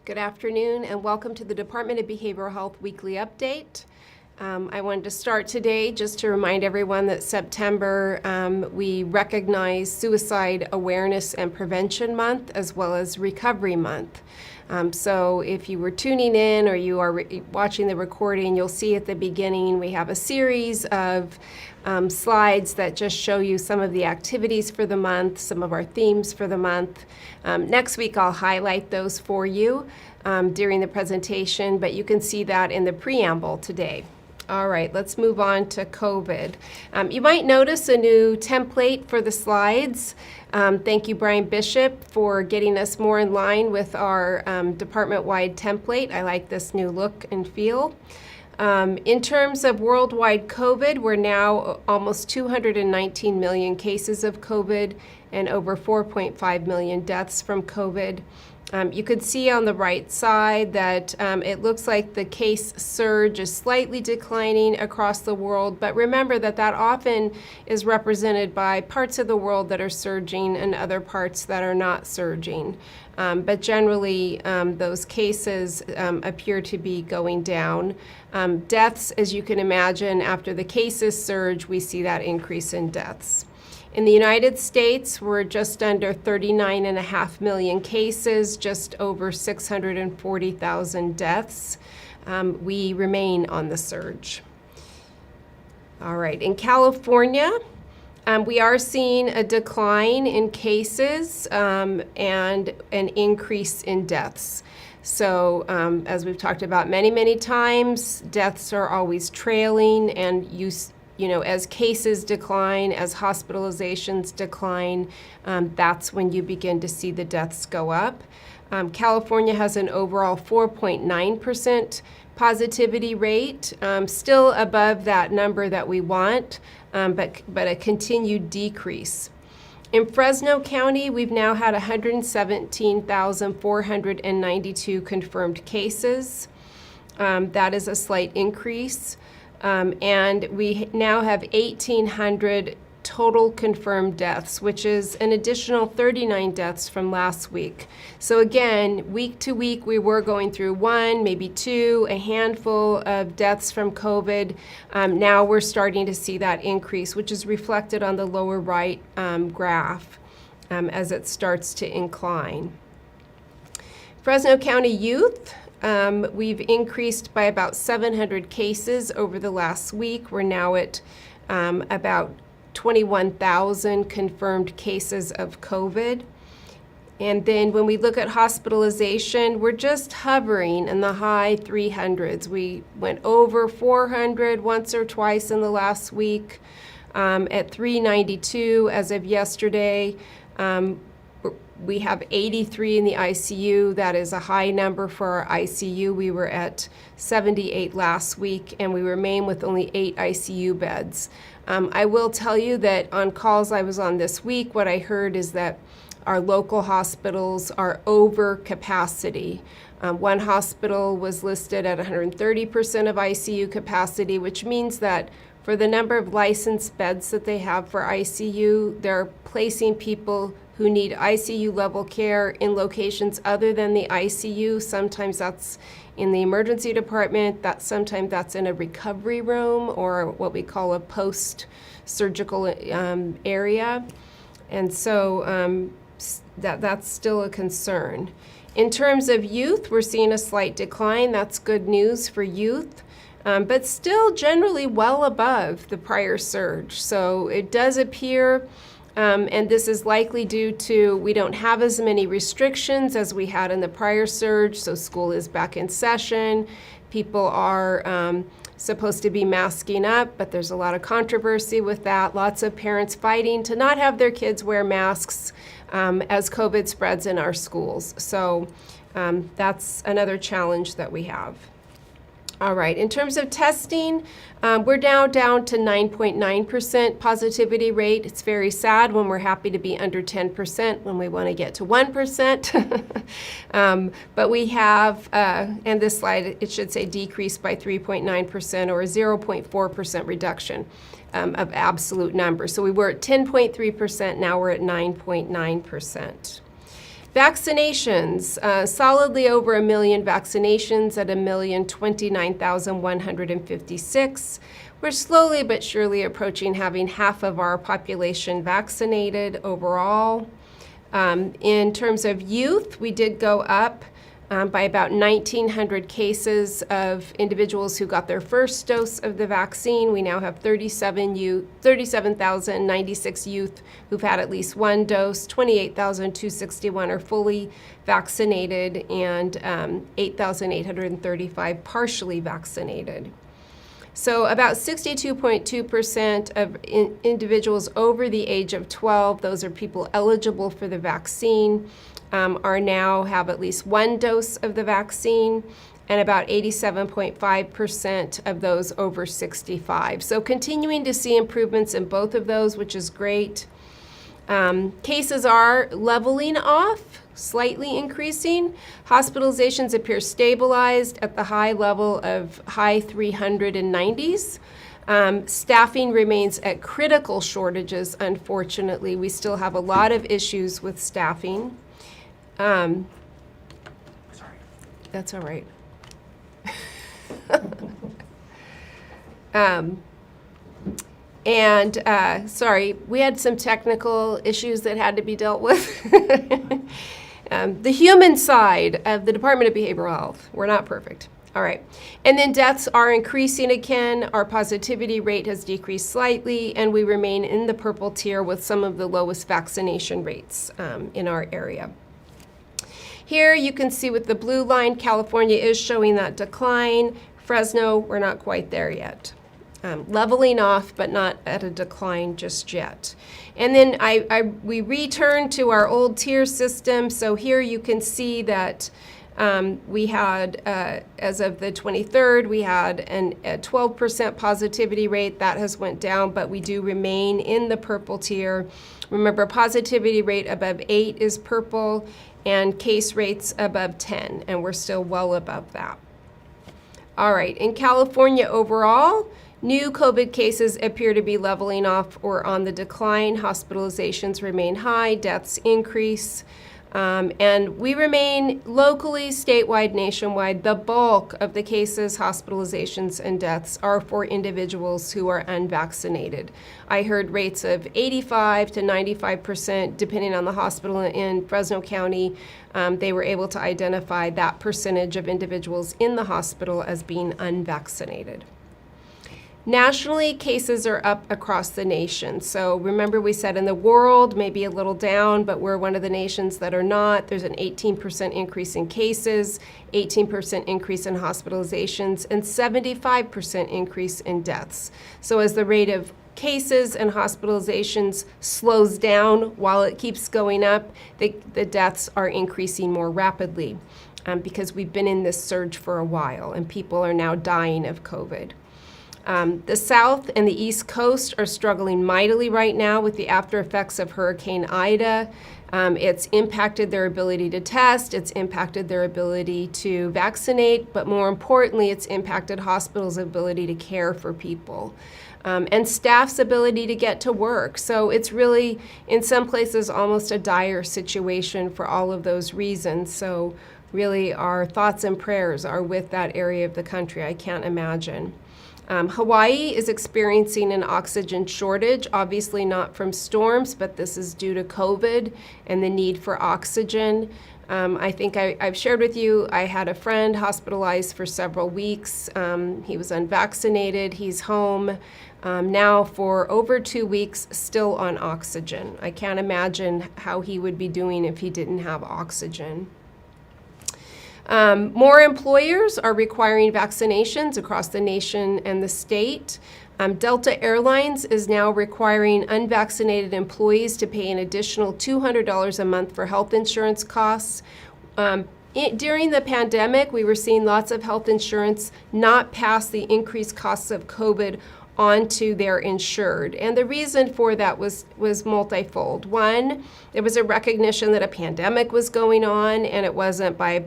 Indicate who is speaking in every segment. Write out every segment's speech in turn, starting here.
Speaker 1: Good afternoon and welcome to the Department of Behavioral Health Weekly Update. I wanted to start today just to remind everyone that September we recognize Suicide Awareness and Prevention Month as well as Recovery Month. So if you were tuning in or you are watching the recording, you'll see at the beginning we have a series of slides that just show you some of the activities for the month, some of our themes for the month. Next week I'll highlight those for you during the presentation, but you can see that in the preamble today. All right, let's move on to COVID. You might notice a new template for the slides. Thank you, Brian Bishop, for getting us more in line with our department-wide template. I like this new look and feel. In terms of worldwide COVID, we're now almost 219 million cases of COVID and over 4.5 million deaths from COVID. You can see on the right side that it looks like the case surge is slightly declining across the world, but remember that that often is represented by parts of the world that are surging and other parts that are not surging. But generally, those cases appear to be going down. Deaths, as you can imagine, after the cases surge, we see that increase in deaths. In the United States, we're just under 39.5 million cases, just over 640,000 deaths. We remain on the surge. All right, in California, we are seeing a decline in cases and an increase in deaths. So as we've talked about many times, deaths are always trailing, and you know, as cases decline, as hospitalizations decline, that's when you begin to see the deaths go up. California has an overall 4.9% positivity rate, still above that number that we want, but a continued decrease. In Fresno County, we've now had 117,492 confirmed cases. That is a slight increase. And we now have 1,800 total confirmed deaths, which is an additional 39 deaths from last week. So again, week to week, we were going through one, maybe two, a handful of deaths from COVID. Now we're starting to see that increase, which is reflected on the lower right graph as it starts to incline. Fresno County youth. We've increased by about 700 cases over the last week. We're now at about 21,000 confirmed cases of COVID. And then when we look at hospitalization, we're just hovering in the high 300s. We went over 400 once or twice in the last week, at 392 as of yesterday. We have 83 in the ICU. That is a high number for our ICU. We were at 78 last week, and we remain with only 8 ICU beds. I will tell you that on calls I was on this week, what I heard is that our local hospitals are over capacity. One hospital was listed at 130% of ICU capacity, which means that for the number of licensed beds that they have for ICU, they're placing people who need ICU level care in locations other than the ICU. Sometimes that's in the emergency department, sometimes that's in a recovery room or what we call a post-surgical area. And so that's still a concern. In terms of youth, we're seeing a slight decline. That's good news for youth. But still generally well above the prior surge. So it does appear, and this is likely due to we don't have as many restrictions as we had in the prior surge, so school is back in session. People are supposed to be masking up, but there's a lot of controversy with that. Lots of parents fighting to not have their kids wear masks as COVID spreads in our schools. So that's another challenge that we have. All right, in terms of testing, we're now down to 9.9% positivity rate. It's very sad when we're happy to be under 10%, when we want to get to 1%. But we have, and this slide, it should say decreased by 3.9% or a 0.4% reduction of absolute numbers. So we were at 10.3%, now we're at 9.9%. Vaccinations, solidly over 1 million vaccinations at 1,029,156. We're slowly but surely approaching having half of our population vaccinated overall. In terms of youth, we did go up by about 1,900 cases of individuals who got their first dose of the vaccine. We now have 37,096 youth who've had at least one dose, 28,261 are fully vaccinated, and 8,835 partially vaccinated. So about 62.2% of individuals over the age of 12, those are people eligible for the vaccine, are now have at least one dose of the vaccine, and about 87.5% of those over 65. So continuing to see improvements in both of those, which is great. Cases are leveling off, slightly increasing. Hospitalizations appear stabilized at the high level of high 390s. Staffing remains at critical shortages, unfortunately. We still have a lot of issues with staffing. Sorry. That's all right. Sorry, we had some technical issues that had to be dealt with. The human side of the Department of Behavioral Health, we're not perfect. All right. And then deaths are increasing again. Our positivity rate has decreased slightly, and we remain in the purple tier with some of the lowest vaccination rates in our area. Here you can see with the blue line, California is showing that decline. Fresno, we're not quite there yet. Leveling off, but not at a decline just yet. And then we return to our old tier system. So here you can see that we had, as of the 23rd, we had a 12% positivity rate. That has went down, but we do remain in the purple tier. Remember, positivity rate above 8 is purple, and case rates above 10, and we're still well above that. All right, in California overall, new COVID cases appear to be leveling off or on the decline. Hospitalizations remain high, deaths increase, and we remain locally, statewide, nationwide. The bulk of the cases, hospitalizations, and deaths are for individuals who are unvaccinated. I heard rates of 85 to 95%, depending on the hospital in Fresno County. They were able to identify that percentage of individuals in the hospital as being unvaccinated. Nationally, cases are up across the nation. So remember, we said in the world, maybe a little down, but we're one of the nations that are not. There's an 18% increase in cases, 18% increase in hospitalizations, and 75% increase in deaths. So as the rate of cases and hospitalizations slows down while it keeps going up, the deaths are increasing more rapidly because we've been in this surge for a while and people are now dying of COVID. The South and the East Coast are struggling mightily right now with the after effects of Hurricane Ida. It's impacted their ability to test, it's impacted their ability to vaccinate, but more importantly, it's impacted hospitals' ability to care for people. And staff's ability to get to work. So it's really, in some places, almost a dire situation for all of those reasons. So really, our thoughts and prayers are with that area of the country. I can't imagine. Hawaii is experiencing an oxygen shortage, obviously not from storms, but this is due to COVID and the need for oxygen. I think I've shared with you, I had a friend hospitalized for several weeks. He was unvaccinated. He's home now for over 2 weeks, still on oxygen. I can't imagine how he would be doing if he didn't have oxygen. More employers are requiring vaccinations across the nation and the state. Delta Airlines is now requiring unvaccinated employees to pay an additional $200 a month for health insurance costs. During the pandemic, we were seeing lots of health insurance not pass the increased costs of COVID onto their insured. And the reason for that was multifold. One, there was a recognition that a pandemic was going on, and it wasn't by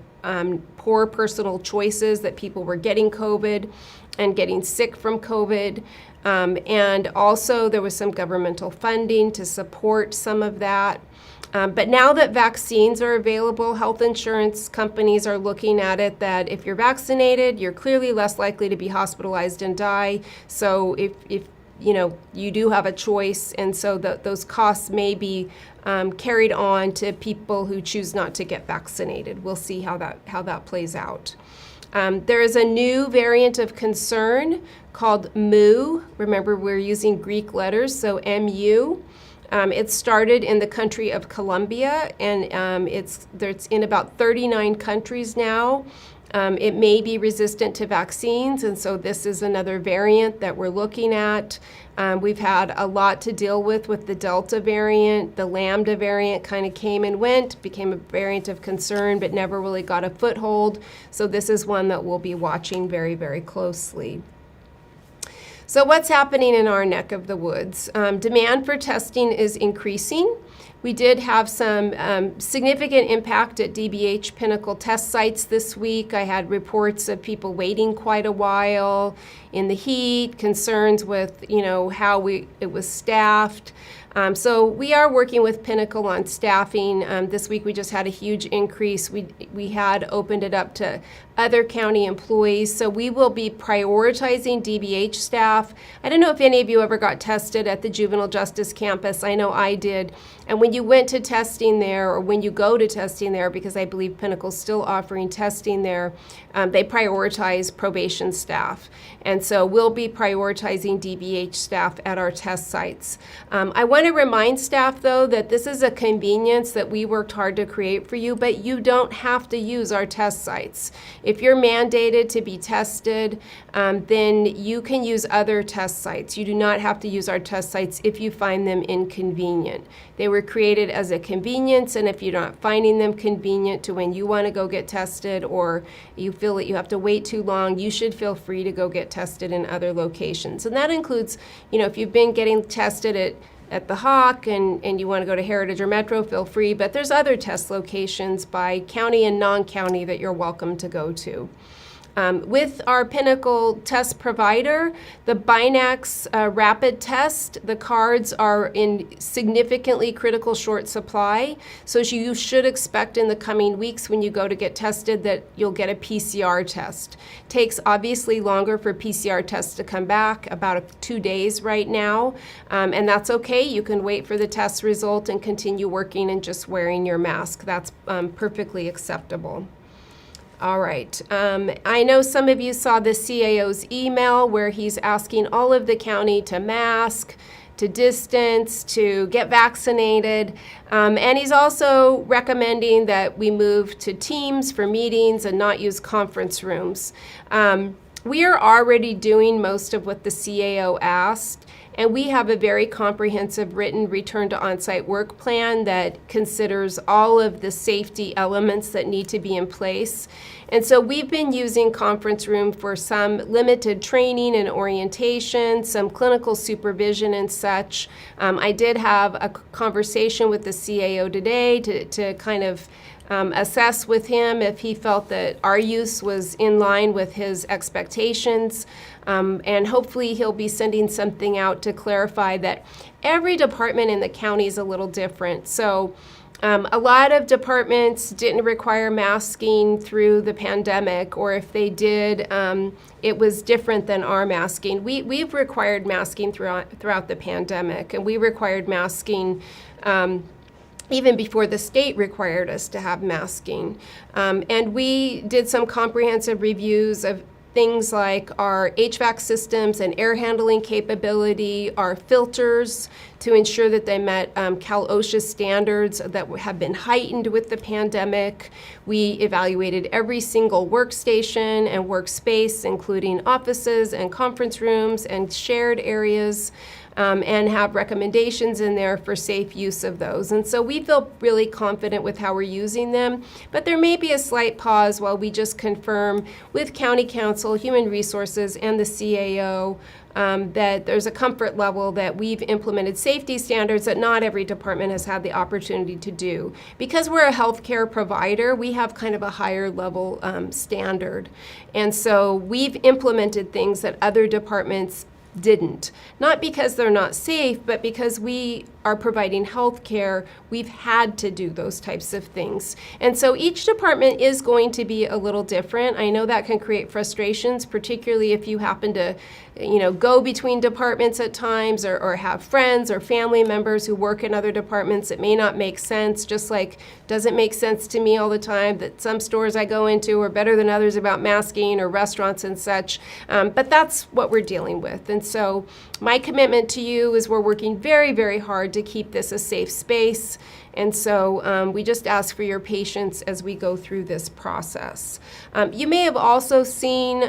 Speaker 1: poor personal choices that people were getting COVID and getting sick from COVID. And also there was some governmental funding to support some of that. But now that vaccines are available, health insurance companies are looking at it that if you're vaccinated, you're clearly less likely to be hospitalized and die. So if you do have a choice, and so those costs may be carried on to people who choose not to get vaccinated. We'll see how that plays out. There is a new variant of concern called Mu. Remember, we're using Greek letters, so MU. It started in the country of Colombia, and it's in about 39 countries now. It may be resistant to vaccines, and so this is another variant that we're looking at. We've had a lot to deal with the Delta variant. The Lambda variant kind of came and went, became a variant of concern, but never really got a foothold. So this is one that we'll be watching very, very closely. So what's happening in our neck of the woods? Demand for testing is increasing. We did have some significant impact at DBH Pinnacle test sites this week. I had reports of people waiting quite a while in the heat, concerns with how it was staffed. So we are working with Pinnacle on staffing. This week we just had a huge increase. We had opened it up to other county employees. So we will be prioritizing DBH staff. I don't know if any of you ever got tested at the Juvenile Justice Campus. I know I did. And when you went to testing there, or when you go to testing there, because I believe Pinnacle's still offering testing there, they prioritize probation staff. And so we'll be prioritizing DBH staff at our test sites. I want to remind staff, though, that this is a convenience that we worked hard to create for you, but you don't have to use our test sites. If you're mandated to be tested, then you can use other test sites. You do not have to use our test sites if you find them inconvenient. They were created as a convenience, and if you're not finding them convenient to when you want to go get tested, or you feel that you have to wait too long, you should feel free to go get tested in other locations. And that includes, if you've been getting tested at the Hawk and you want to go to Heritage or Metro, feel free. But there's other test locations by county and non-county that you're welcome to go to. With our Pinnacle test provider, the Binax rapid test, the cards are in significantly critical short supply. So you should expect in the coming weeks when you go to get tested that you'll get a PCR test. Takes obviously longer for PCR tests to come back, about 2 days right now. And that's okay. You can wait for the test result and continue working and just wearing your mask. That's perfectly acceptable. All right. I know some of you saw the CAO's email where he's asking all of the county to mask, to distance, to get vaccinated. And he's also recommending that we move to Teams for meetings and not use conference rooms. We are already doing most of what the CAO asked, and we have a very comprehensive written return to on-site work plan that considers all of the safety elements that need to be in place. And so we've been using conference room for some limited training and orientation, some clinical supervision and such. I did have a conversation with the CAO today to kind of assess with him if he felt that our use was in line with his expectations. And hopefully he'll be sending something out to clarify that every department in the county is a little different. So a lot of departments didn't require masking through the pandemic, or if they did, it was different than our masking. We've required masking throughout the pandemic, and we required masking even before the state required us to have masking. And we did some comprehensive reviews of things like our HVAC systems and air handling capability, our filters to ensure that they met Cal OSHA standards that have been heightened with the pandemic. We evaluated every single workstation and workspace, including offices and conference rooms and shared areas. And have recommendations in there for safe use of those. And so we feel really confident with how we're using them, but there may be a slight pause while we just confirm with County Council, Human Resources, and the CAO that there's a comfort level that we've implemented safety standards that not every department has had the opportunity to do. Because we're a healthcare provider, we have kind of a higher level standard. And so we've implemented things that other departments didn't. Not because they're not safe, but because we are providing health care, we've had to do those types of things. And so each department is going to be a little different. I know that can create frustrations, particularly if you happen to, go between departments at times, or have friends or family members who work in other departments. It may not make sense, just like doesn't make sense to me all the time that some stores I go into are better than others about masking, or restaurants and such. But that's what we're dealing with. And so my commitment to you is we're working very, very hard to keep this a safe space. And so we just ask for your patience as we go through this process. You may have also seen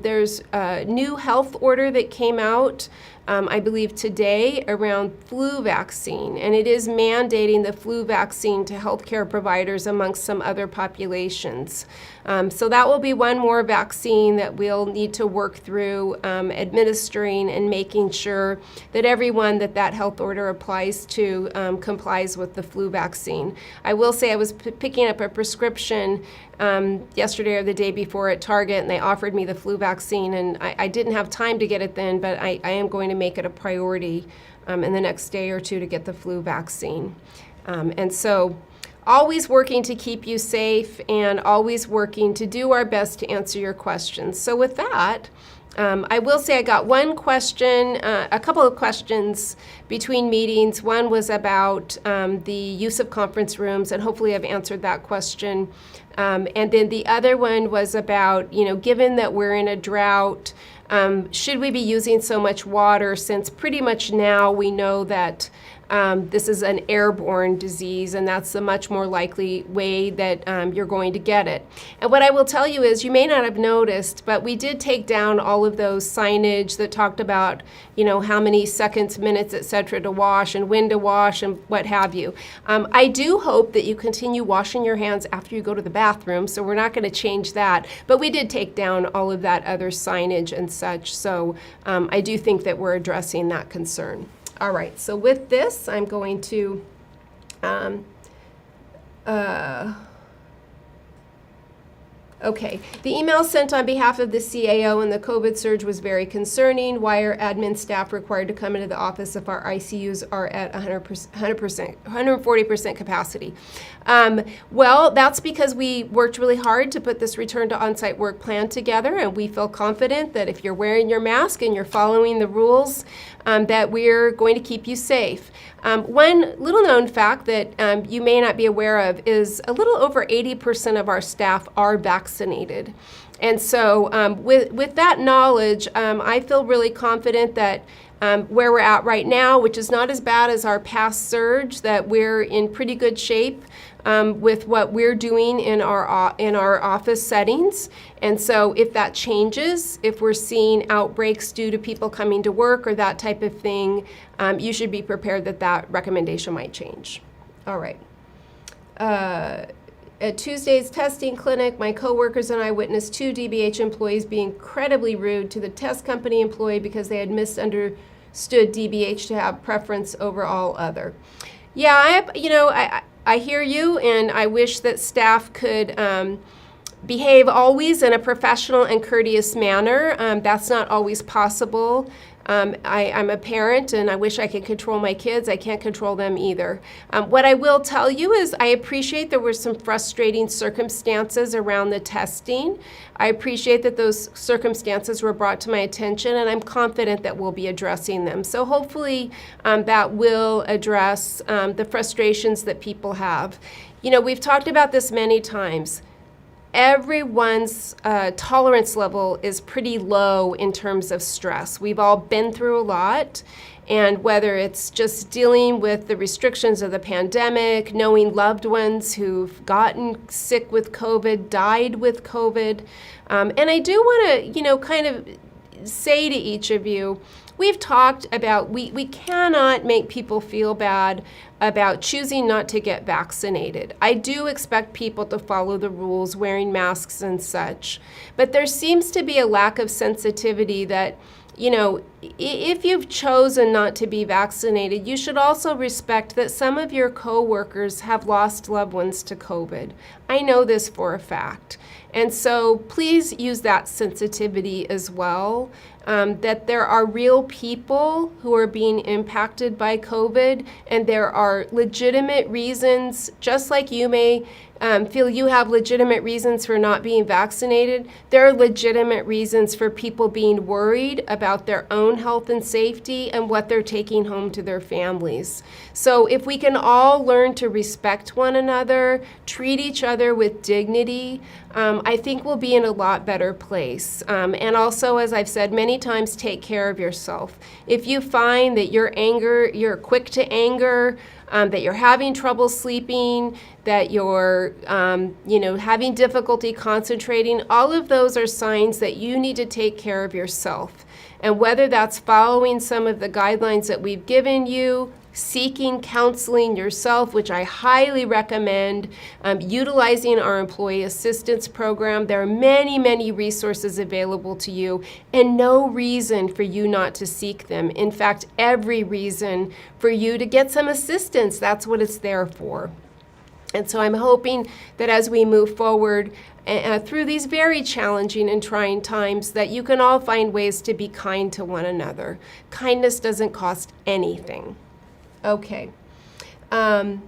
Speaker 1: there's a new health order that came out, I believe today, around flu vaccine. And it is mandating the flu vaccine to healthcare providers amongst some other populations. So that will be one more vaccine that we'll need to work through administering and making sure that everyone that health order applies to complies with the flu vaccine. I will say I was picking up a prescription yesterday or the day before at Target, and they offered me the flu vaccine, and I didn't have time to get it then, but I am going to make it a priority in the next day or two to get the flu vaccine. And so always working to keep you safe and always working to do our best to answer your questions. So with that, I will say I got one question, a couple of questions between meetings. One was about the use of conference rooms, and hopefully I've answered that question. And then the other one was about, given that we're in a drought, should we be using so much water, since pretty much now we know that this is an airborne disease, and that's the much more likely way that you're going to get it. And what I will tell you is, you may not have noticed, but we did take down all of those signage that talked about, how many seconds, minutes, etc. to wash, and when to wash, and what have you. I do hope that you continue washing your hands after you go to the bathroom, so we're not going to change that. But we did take down all of that other signage and such, so I do think that we're addressing that concern. All right, so with this, I'm going to okay, the email sent on behalf of the CAO and the COVID surge was very concerning. Why are admin staff required to come into the office if our ICUs are at 140% capacity? Well, that's because we worked really hard to put this return to on-site work plan together, and we feel confident that if you're wearing your mask and you're following the rules, that we're going to keep you safe. One little known fact that you may not be aware of is a little over 80% of our staff are vaccinated. And so with that knowledge, I feel really confident that where we're at right now, which is not as bad as our past surge, that we're in pretty good shape with what we're doing in our office settings. And so if that changes, if we're seeing outbreaks due to people coming to work or that type of thing, you should be prepared that recommendation might change. All right. At Tuesday's testing clinic, my coworkers and I witnessed 2 DBH employees being incredibly rude to the test company employee because they had misunderstood DBH to have preference over all other. Yeah, I hear you, and I wish that staff could behave always in a professional and courteous manner. That's not always possible. I'm a parent, and I wish I could control my kids. I can't control them either. What I will tell you is I appreciate there were some frustrating circumstances around the testing. I appreciate that those circumstances were brought to my attention, and I'm confident that we'll be addressing them. So hopefully that will address the frustrations that people have. We've talked about this many times. Everyone's tolerance level is pretty low in terms of stress. We've all been through a lot, and whether it's just dealing with the restrictions of the pandemic, knowing loved ones who've gotten sick with COVID, died with COVID, and I do want to, kind of say to each of you, we've talked about we cannot make people feel bad about choosing not to get vaccinated. I do expect people to follow the rules, wearing masks and such, but there seems to be a lack of sensitivity that, if you've chosen not to be vaccinated, you should also respect that some of your coworkers have lost loved ones to COVID. I know this for a fact. And so please use that sensitivity as well, that there are real people who are being impacted by COVID, and there are legitimate reasons, just like you may feel you have legitimate reasons for not being vaccinated. There are legitimate reasons for people being worried about their own health and safety and what they're taking home to their families. So if we can all learn to respect one another, treat each other with dignity, I think we'll be in a lot better place. And also, as I've said many times, take care of yourself. If you find that you're quick to anger, that you're having trouble sleeping, that you're having difficulty concentrating, all of those are signs that you need to take care of yourself. And whether that's following some of the guidelines that we've given you, seeking counseling yourself, which I highly recommend, utilizing our employee assistance program. There are many, many resources available to you, and no reason for you not to seek them. In fact, every reason for you to get some assistance. That's what it's there for. And so I'm hoping that as we move forward through these very challenging and trying times, that you can all find ways to be kind to one another. Kindness doesn't cost anything. Okay. County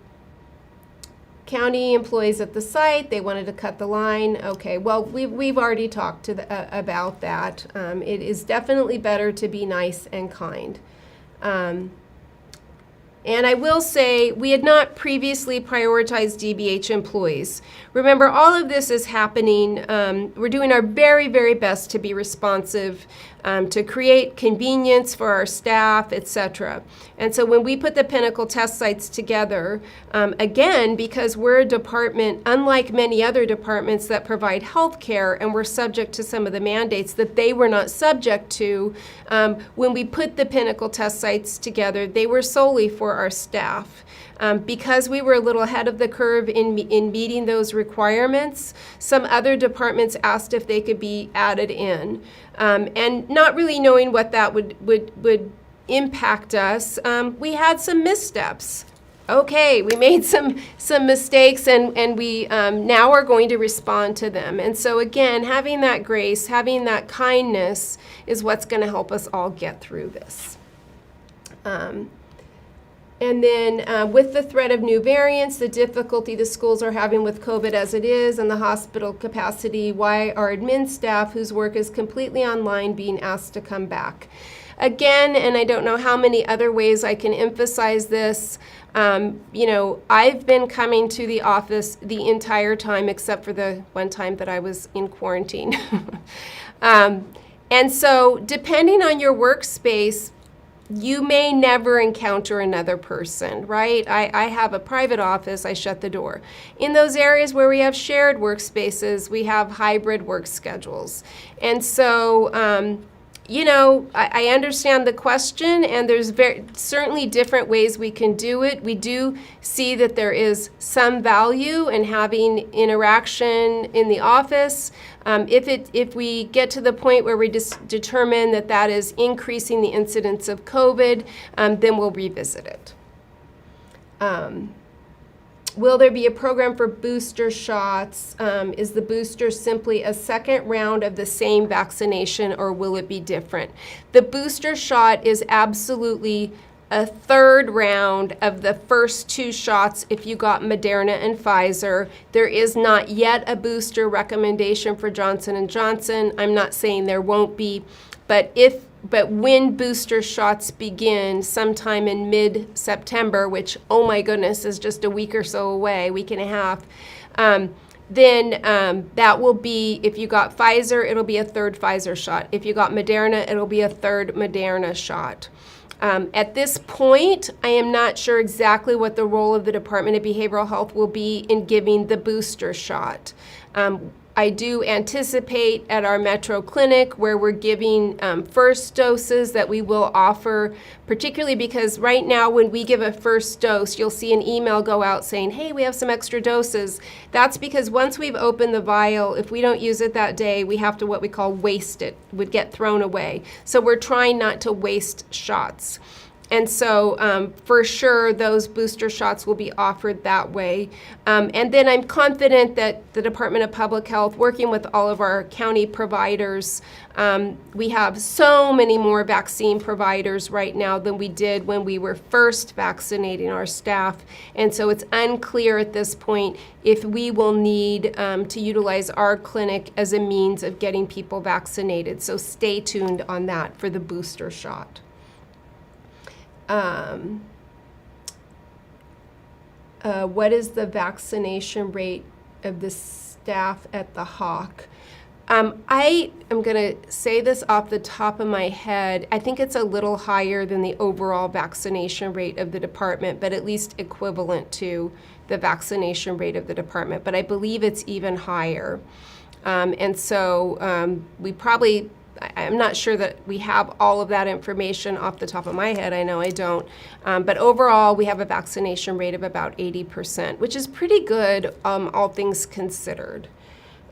Speaker 1: employees at the site, they wanted to cut the line. Okay, well, we've already talked about that. It is definitely better to be nice and kind. And I will say, we had not previously prioritized DBH employees. Remember, all of this is happening. We're doing our very, very best to be responsive, to create convenience for our staff, etc. And so when we put the Pinnacle test sites together, again, because we're a department, unlike many other departments that provide health care and we're subject to some of the mandates that they were not subject to, when we put the Pinnacle test sites together, they were solely for our staff. Because we were a little ahead of the curve in meeting those requirements, some other departments asked if they could be added in. And not really knowing what that would impact us, we had some missteps. Okay, we made some mistakes, and we now are going to respond to them. And so again, having that grace, having that kindness is what's going to help us all get through this. And then with the threat of new variants, the difficulty the schools are having with COVID as it is, and the hospital capacity, why are admin staff whose work is completely online being asked to come back? Again, and I don't know how many other ways I can emphasize this, I've been coming to the office the entire time except for the one time that I was in quarantine. And so depending on your workspace, you may never encounter another person, right? I have a private office, I shut the door. In those areas where we have shared workspaces, we have hybrid work schedules. And so, I understand the question, and there's certainly different ways we can do it. We do see that there is some value in having interaction in the office. If we get to the point where we determine that that is increasing the incidence of COVID, then we'll revisit it. Will there be a program for booster shots? Is the booster simply a second round of the same vaccination, or will it be different? The booster shot is absolutely a third round of the first two shots if you got Moderna and Pfizer. There is not yet a booster recommendation for Johnson & Johnson. I'm not saying there won't be, but when booster shots begin sometime in mid-September, which, oh my goodness, is just a week or so away, week and a half, then that will be, if you got Pfizer, it'll be a third Pfizer shot. If you got Moderna, it'll be a third Moderna shot. At this point, I am not sure exactly what the role of the Department of Behavioral Health will be in giving the booster shot. I do anticipate at our Metro Clinic, where we're giving first doses, that we will offer, particularly because right now when we give a first dose, you'll see an email go out saying, hey, we have some extra doses. That's because once we've opened the vial, if we don't use it that day, we have to what we call waste it, would get thrown away. So we're trying not to waste shots. And so for sure, those booster shots will be offered that way. And then I'm confident that the Department of Public Health, working with all of our county providers, we have so many more vaccine providers right now than we did when we were first vaccinating our staff. And so it's unclear at this point if we will need to utilize our clinic as a means of getting people vaccinated. So stay tuned on that for the booster shot. What is the vaccination rate of the staff at the Hawk? I am going to say this off the top of my head. I think it's a little higher than the overall vaccination rate of the department, but at least equivalent to the vaccination rate of the department. But I believe it's even higher. And so we probably, I'm not sure that we have all of that information off the top of my head. I know I don't. But overall, we have a vaccination rate of about 80%, which is pretty good, all things considered.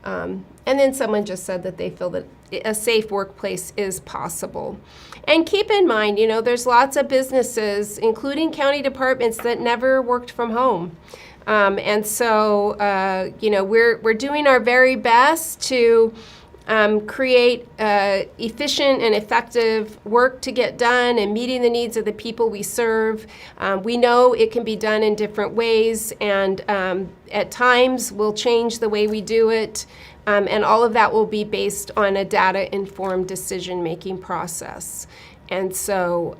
Speaker 1: And then someone just said that they feel that a safe workplace is possible. And keep in mind, you know, there's lots of businesses, including county departments, that never worked from home. And so, you know, we're doing our very best to create efficient and effective work to get done and meeting the needs of the people we serve. We know it can be done in different ways, and at times we'll change the way we do it, and all of that will be based on a data-informed decision-making process. And so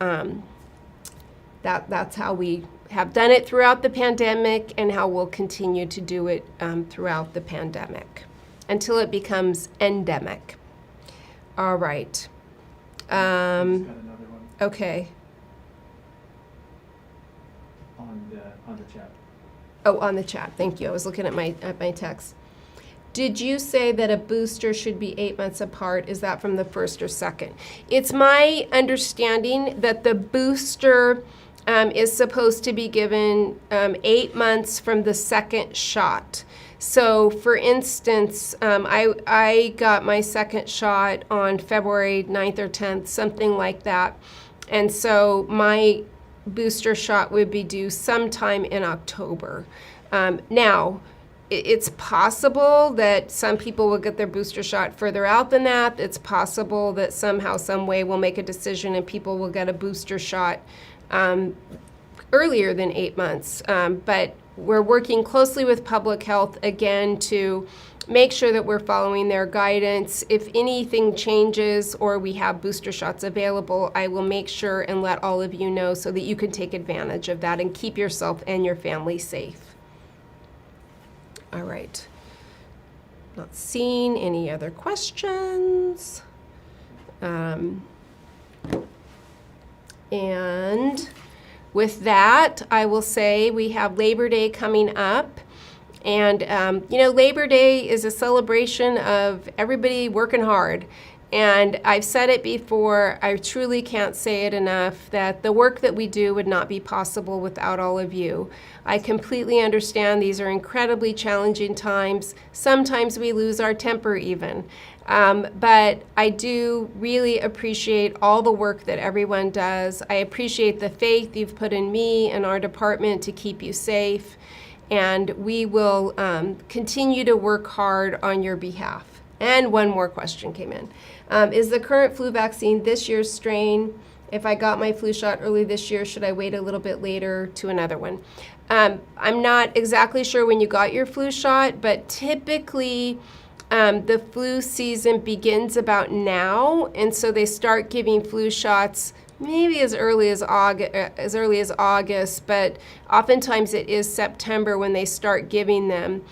Speaker 1: that's how we have done it throughout the pandemic and how we'll continue to do it throughout the pandemic, until it becomes endemic. All right.
Speaker 2: Got another one
Speaker 1: Okay.
Speaker 2: on the chat.
Speaker 1: Oh, on the chat. Thank you. I was looking at my text. Did you say that a booster should be 8 months apart? Is that from the first or second? It's my understanding that the booster is supposed to be given 8 months from the second shot. So, for instance, I got my second shot on February 9th or 10th, something like that. And so my booster shot would be due sometime in October. Now, it's possible that some people will get their booster shot further out than that. It's possible that somehow, some way, we'll make a decision and people will get a booster shot earlier than 8 months. But we're working closely with public health, again, to make sure that we're following their guidance. If anything changes or we have booster shots available, I will make sure and let all of you know so that you can take advantage of that and keep yourself and your family safe. All right. Not seeing any other questions. And with that, I will say we have Labor Day coming up. And, you know, Labor Day is a celebration of everybody working hard. And I've said it before, I truly can't say it enough, that the work that we do would not be possible without all of you. I completely understand these are incredibly challenging times. Sometimes we lose our temper even. But I do really appreciate all the work that everyone does. I appreciate the faith you've put in me and our department to keep you safe. And we will continue to work hard on your behalf. And one more question came in. Is the current flu vaccine this year's strain? If I got my flu shot early this year, should I wait a little bit later to another one? I'm not exactly sure when you got your flu shot, but typically the flu season begins about now, and so they start giving flu shots maybe as early as August, but oftentimes it is September when they start giving them.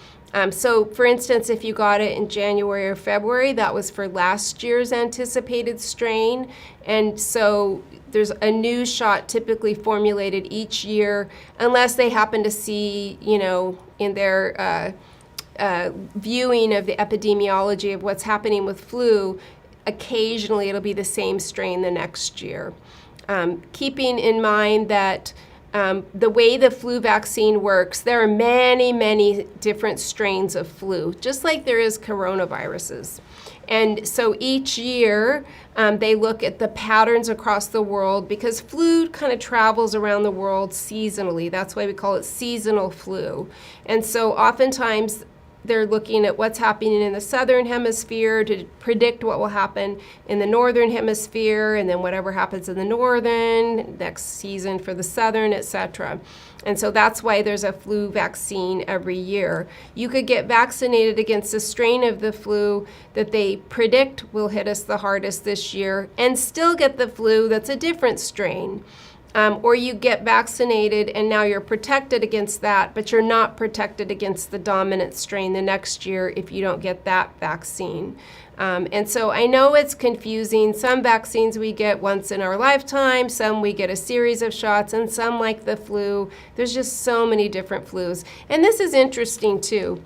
Speaker 1: So, for instance, if you got it in January or February, that was for last year's anticipated strain, and so there's a new shot typically formulated each year, unless they happen to see, you know, in their viewing of the epidemiology of what's happening with flu, occasionally it'll be the same strain the next year. Keeping in mind that the way the flu vaccine works, there are many, many different strains of flu, just like there is coronaviruses. And so each year, they look at the patterns across the world because flu kind of travels around the world seasonally. That's why we call it seasonal flu. And so oftentimes they're looking at what's happening in the southern hemisphere to predict what will happen in the northern hemisphere, and then whatever happens in the northern, next season for the southern, etc. And so that's why there's a flu vaccine every year. You could get vaccinated against a strain of the flu that they predict will hit us the hardest this year and still get the flu that's a different strain. Or you get vaccinated and now you're protected against that, but you're not protected against the dominant strain the next year if you don't get that vaccine. And so I know it's confusing. Some vaccines we get once in our lifetime, some we get a series of shots, and some, like the flu, there's just so many different flus. And this is interesting too.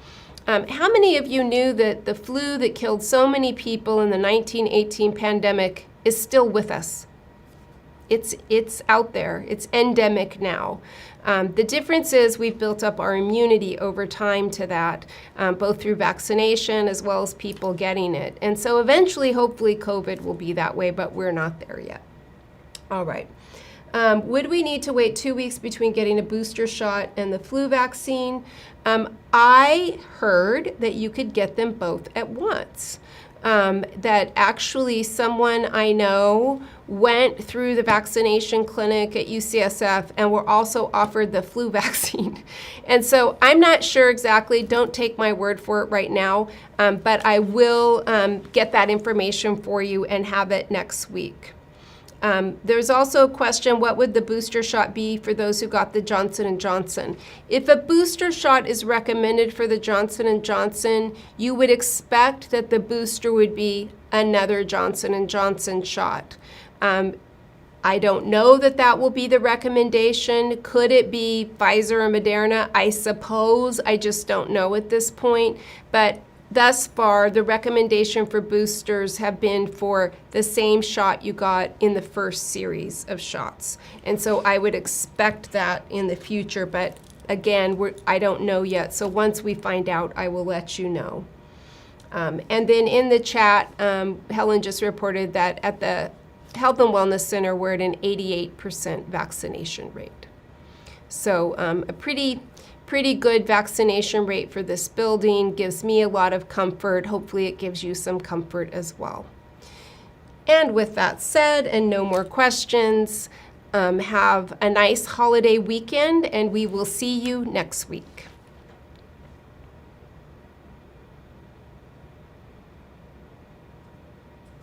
Speaker 1: How many of you knew that the flu that killed so many people in the 1918 pandemic is still with us? It's out there. It's endemic now. The difference is we've built up our immunity over time to that, both through vaccination as well as people getting it. And so eventually, hopefully, COVID will be that way, but we're not there yet. All right. Would we need to wait 2 weeks between getting a booster shot and the flu vaccine? I heard that you could get them both at once. That actually someone I know went through the vaccination clinic at UCSF and were also offered the flu vaccine. And so I'm not sure exactly, don't take my word for it right now, but I will get that information for you and have it next week. There's also a question, what would the booster shot be for those who got the Johnson & Johnson? If a booster shot is recommended for the Johnson & Johnson, you would expect that the booster would be another Johnson & Johnson shot. I don't know that that will be the recommendation. Could it be Pfizer or Moderna? I suppose. I just don't know at this point. But thus far, the recommendation for boosters have been for the same shot you got in the first series of shots. And so I would expect that in the future, but again, I don't know yet. So once we find out, I will let you know. And then in the chat, Helen just reported that at the Health and Wellness Center, we're at an 88% vaccination rate. So a pretty good vaccination rate for this building, gives me a lot of comfort. Hopefully it gives you some comfort as well. And with that said, and no more questions, have a nice holiday weekend, and we will see you next week.